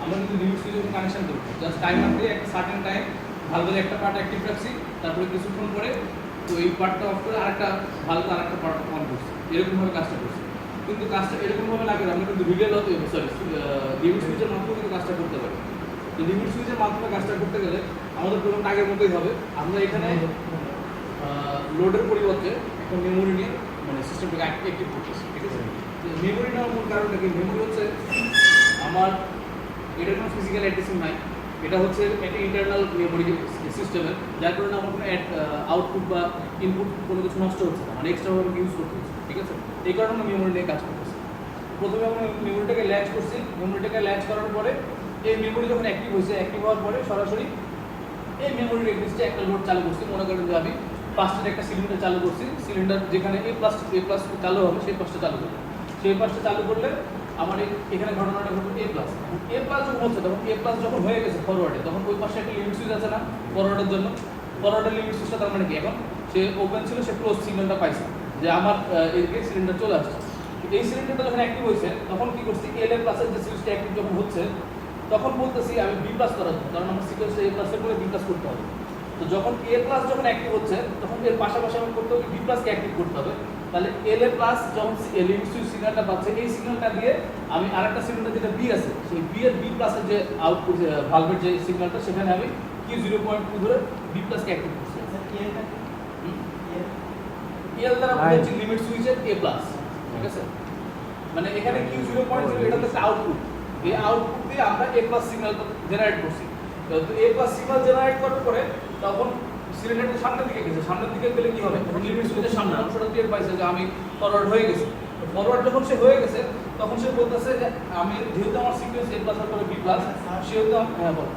আমরা কিন্তু limit সুইচে connection করব জাস্ট টাইমার দিয়ে একটা সার্টেন টাইম ভালভের একটা পার্ট অ্যাক্টিভ রাখছি, তারপরে কিছুক্ষণ পরে তো এই পার্টটা অফ করে আরেকটা ভালভ আরেকটা পার্ট অন করছি, এরকমভাবে কাজটা করছি। কিন্তু কাজটা এরকমভাবে লাগে আমরা কিন্তু রিলে সরি লিমিট সুইচের মাধ্যমে কিন্তু কাজটা করতে পারি। তো লিমিট সুইচের মাধ্যমে কাজটা করতে গেলে আমাদের প্রথমটা আগের মতোই হবে। আমরা এখানে লোডের পরিবর্তে একটা মেমোরি নিয়ে মানে সিস্টেমটাকে অ্যাক্টিভ করতেছি, ঠিক আছে? মেমোরি নেওয়ার মূল কারণটা কি, মেমোরি হচ্ছে আমার এটার কোনো ফিজিক্যাল অ্যাড্রেসিং নাই, এটা হচ্ছে একটা ইন্টারনাল মেমোরি সিস্টেমের, যার কারণে আমার কোনো আউটপুট বা ইনপুট কোনো কিছু নষ্ট হচ্ছে না, মানে এক্সট্রাভাবে ইউজ করতে হচ্ছে, ঠিক আছে? এই কারণে আমরা মেমোরি নিয়ে কাজ করতেছি। প্রথমে আমরা মেমোরিটাকে ল্যাচ করছি, মেমোরিটাকে ল্যাচ করার পরে এই মেমোরি যখন অ্যাক্টিভ হয়েছে, অ্যাক্টিভ হওয়ার পরে সরাসরি এই মেমোরির এগেইনস্টে একটা লোড চালু করছি। মনে করেন যে আমি পাঁচটার একটা সিলিন্ডার চালু করছি, সিলিন্ডার যেখানে এ প্লাস চালু হবে সেই পাঁচটা চালু করবে, সেই পাঁচটা চালু করলে আমার এখানে ঘটনাটা ঘটবে এ প্লাস যখন হচ্ছে, তখন এ প্লাস যখন হয়ে গেছে ফরওয়ার্ডে, তখন ওই পাশে একটা লিমিট সুইচ আছে না ফরওয়ার্ডের জন্য, ফরওয়ার্ডের লিমিট সুইচটা তার মানে কি, এখন সে ওপেন ছিল, সে ক্লোজ সিগন্যালটা পাইছে যে আমার এদিকে সিলিন্ডার চলে আসছে। এই সিলিন্ডারটা যখন অ্যাক্টিভ হয়েছে তখন কি করছি, এল এ প্লাসের যে সুইচটা অ্যাক্টিভ যখন হচ্ছে তখন বলতেছি আমি বি প্লাস করার জন্য, কারণ আমার সিকোয়েন্সে এ প্লাসের পরে বি প্লাস করতে হবে। তো যখন এ প্লাস যখন অ্যাক্টিভ হচ্ছে তখন এর পাশাপাশি আমি করতে হবে বি প্লাসকে অ্যাক্টিভ করতে হবে। তাহলে এল এ প্লাস যখন লিমিট সুইচ সিগন্যালটা পাচ্ছে, এই সিগন্যালটা দিয়ে আমি আরেকটা সিগন্যাল যেটা বি আছে, সেই বি এর বি প্লাসের যে আউটপুট ভালভের যে সিগন্যালটা, সেখানে আমি কি 0.2 ধরে বি প্লাসকে অ্যাক্টিভ করছি। এল দ্বারা বোঝাচ্ছি লিমিট সুইচের এ প্লাস, ঠিক আছে? মানে এখানে কি 0.0 এটা হচ্ছে আউটপুট, এই আউটপুট দিয়ে আমরা এ প্লাস সিগন্যাল জেনারেট করছি। তো এ প্লাস সিগন্যাল জেনারেট করার পরে তখন সিলিন্ডারটা সামনের দিকে গেছে, সামনের দিকে গেলে কি হবে, তখন লিমিট সুইচের সামনে অংশটা টের পাইছে যে আমি ফরওয়ার্ড হয়ে গেছি। ফরওয়ার্ড যখন সে হয়ে গেছে তখন সে বলতেছে যে আমি যেহেতু আমার সিকোয়েন্স এ প্লাস আর পরে বি প্লাস, সেহেতু হ্যাঁ বল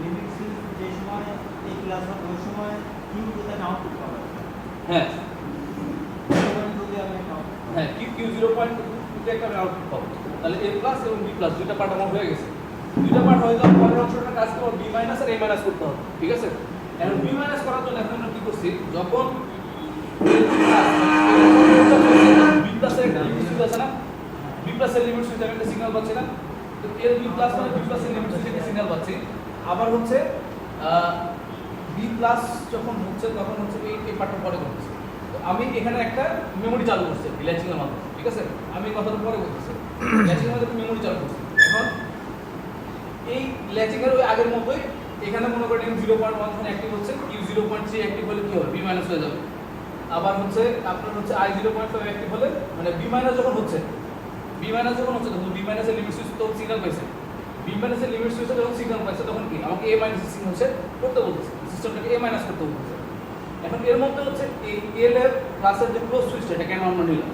লিমিট সুইচ যে সময় এ প্লাস হবে ওই সময় কিউ কোথায় আউটপুট পাবে, হ্যাঁ 0.2 দিয়ে আমি একটা হ্যাঁ কিউ 0.2 একটা আমি আউটপুট পাবো। তাহলে এ প্লাস এবং বি প্লাস দুইটা পার্ট আমার হয়ে গেছে। দুইটা পার্ট হয়ে যাওয়ার পরের অংশটা কাজ করব বি মাইনাস আর এ মাইনাস করতে হবে, ঠিক আছে? এখন বি মাইনাস করার জন্য এখন আমরা কি করছি, যখন বি প্লাসের একটা লিমিট সুইচ আছে না, বি প্লাসের লিমিট সুইচ আমি একটা সিগন্যাল পাচ্ছি না, তো এর বি প্লাস মানে বি প্লাসের লিমিট সুইচ একটা সিগন্যাল পাচ্ছি। আবার হচ্ছে বি প্লাস যখন হচ্ছে তখন হচ্ছে এই পার্টটা পরে করতেছি। তো আমি এখানে একটা মেমোরি চালু করছি ল্যাচিং এর মাধ্যমে, ঠিক আছে? আমি কথাটা পরে বলতেছি, ল্যাচিং এর মাধ্যমে মেমোরি চালু করছি। এখন এই ল্যাচিং এর ওই আগের মতোই এখানে মনে করেন 0.1 যখন অ্যাক্টিভ হচ্ছে, কিউ 0.3 অ্যাক্টিভ হলে কি হবে, বি মাইনাস হয়ে যাবে। আবার হচ্ছে আপনার হচ্ছে আই 0.5 অ্যাক্টিভ হলে, মানে বি মাইনাস যখন হচ্ছে, বি মাইনাস যখন হচ্ছে তখন বি মাইনাসের লিমিট সুইচ তো সিগন্যাল পাইছে, বি মাইনাসের লিমিট সুইচে যখন সিগন্যাল পাইছে তখন কি আমাকে এ মাইনাস সিগন্যাল সেট করতে বলতেছে, সিস্টেমটাকে এ মাইনাস করতে বলতেছে। এখন এর মধ্যে হচ্ছে এই এল এর প্লাসের যে ক্লোজ সুইচটা, এটা কেন আমরা নিলাম,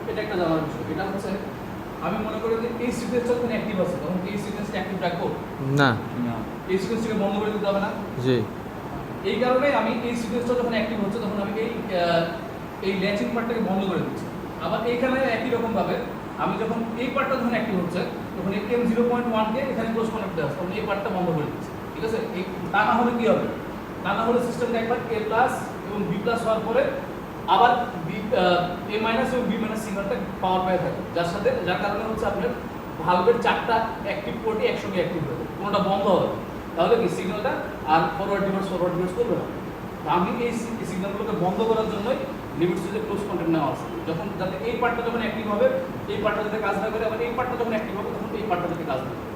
এটা একটা জানার বিষয়। এটা হচ্ছে আমি মনে করি যে এই সিকোয়েন্সটা যখন অ্যাক্টিভ আছে তখন এই সিকোয়েন্সটা অ্যাক্টিভ রাখবো না, এই সিকোয়েন্সটাকে বন্ধ করে দিতে হবে না। জি এই কারণে আমি এই সিকোয়েন্সটা যখন অ্যাক্টিভ হচ্ছে তখন আমি এই ল্যাচিং পার্টটাকে বন্ধ করে দিচ্ছি। আবার এইখানে একই রকম ভাবে আমি যখন এই পার্টটা যখন অ্যাক্টিভ হচ্ছে তখন এই এম 0.1 কে এখানে ক্লোজ কানেক্ট দেওয়া, তখন এই পার্টটা বন্ধ করে দিচ্ছি, ঠিক আছে? এই তা না হলে কি হবে, তা না হলে সিস্টেমটা একবার এ প্লাস এবং বি প্লাস হওয়ার পরে আবার বি এ মাইনাস এবং বি মাইনাস সিগন্যালটা পাওয়ার পায় থাকে, যার কারণে হচ্ছে আপনার ভালভের চারটা অ্যাক্টিভ পোর্টই একসঙ্গে অ্যাক্টিভ হবে, কোনোটা বন্ধ হবে, তাহলে কি সিগন্যালটা আর ফরওয়ার্ড রিভার্স করবে না। আমি এই সিগন্যালগুলোকে বন্ধ করার জন্যই লিমিট সুইচে ক্লোজ কন্ট্যাক্ট নেওয়া আছে, যখন যাতে এই পার্টটা যখন অ্যাক্টিভ হবে এই পার্টটা যাতে কাজ না করে, আবার এই পার্টটা যখন অ্যাক্টিভ হবে তখন এই পার্টটা যাতে কাজ না করে,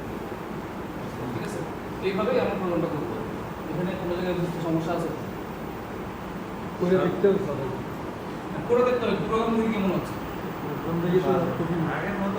ঠিক আছে? এইভাবেই আমরা প্রোগ্রামটা করবো। এখানে কোনো জায়গায় বুঝতে সমস্যা আছে করে দেখতে হবে, করে দেখতে হবে প্রোগ্রাম থেকে কেমন হচ্ছে। আগের মতো